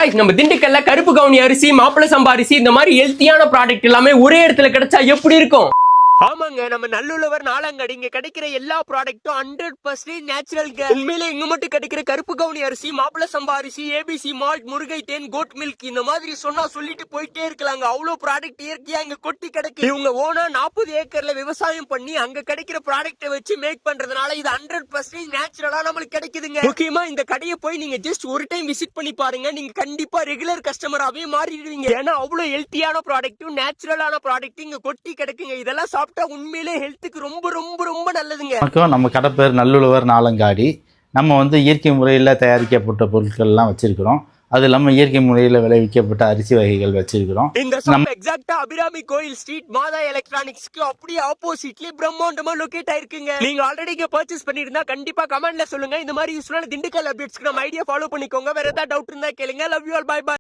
நம்ம திண்டுக்கல்ல கருப்பு கவுனி அரிசி, மாப்பிள சம்பா அரிசி இந்த மாதிரி ஹெல்த்தியான ப்ராடக்ட் எல்லாமே ஒரே இடத்துல கிடைச்சா எப்படி இருக்கும்? ஆமாங்க, நம்ம நல்லுழவர் நாலங்காடி இங்க கிடைக்கிற எல்லா ப்ராடக்ட்டும் 100% நேச்சுரல்ங்க. உண்மையிலே இங்க மட்டும் கிடைக்கிற கருப்பு கவுனி அரிசி, மாப்பிள சம்பா அரிசி, ஏபிசி மால்ட், முருகை தேன், கோட் மில்க் இந்த மாதிரி சொன்னா சொல்லிட்டு போயிட்டே இருக்கலாங்க. அவ்வளவு ப்ராடக்ட் இயற்கையா இங்க கொட்டி கிடக்கு. இவங்க ஓனா 40 ஏக்கர்ல விவசாயம் பண்ணி அங்க கிடைக்கிற ப்ராடக்ட்டை வச்சு மேக் பண்றதுனால இது 100% நேச்சுரலா நம்மளுக்கு கிடைக்குதுங்க. முக்கியமா இந்த கடையை போய் நீங்க ஜஸ்ட் ஒரு டைம் விசிட் பண்ணி பாருங்க, நீங்க கண்டிப்பா ரெகுலர் கஸ்டமராவே மாறிடுவீங்க. ஏன்னா அவ்வளவு ஹெல்த்தியான ப்ராடக்ட்டும் நேச்சுரலான ப்ராடக்ட் இங்க கொட்டி கிடக்குங்க. இதெல்லாம் உண்மையிலே ஹெல்த்துக்கு ரொம்ப ரொம்ப ரொம்ப நல்லதுங்க. நம்ம கடை பேர் நல்லுழவர் நாலங்காடி. நம்ம இயற்கை முறையில் தயாரிக்கப்பட்ட பொருட்கள்லாம் வச்சிருக்கிறோம். அது இல்லாமல் இயற்கை முறையில் விளைவிக்கப்பட்ட அரிசி வகைகள் வச்சிருக்கிறோம். இந்த ஷாப் எக்ஸாக்ட்டா அபிராமி கோயில் ஸ்ட்ரீட் மாதா எலக்ட்ரானிக்ஸ்க்கு அப்படியே ஆப்போசிட்லயே பிரம்மாண்டமா லொகேட் ஆயிருக்குங்க. நீங்க ஆல்ரெடி இங்க பர்ச்சேஸ் பண்ணிருந்தா கண்டிப்பா கமெண்ட்ல சொல்லுங்க. இந்த மாதிரி யூஸ்ஃபுல்லான திண்டுக்கல் அப்டேட்ஸ்க்கு நம்ம ஐடியா ஃபாலோ பண்ணிக்கோங்க. வேற ஏதாவது டவுட் இருந்தா கேளுங்க. Love you all, bye by.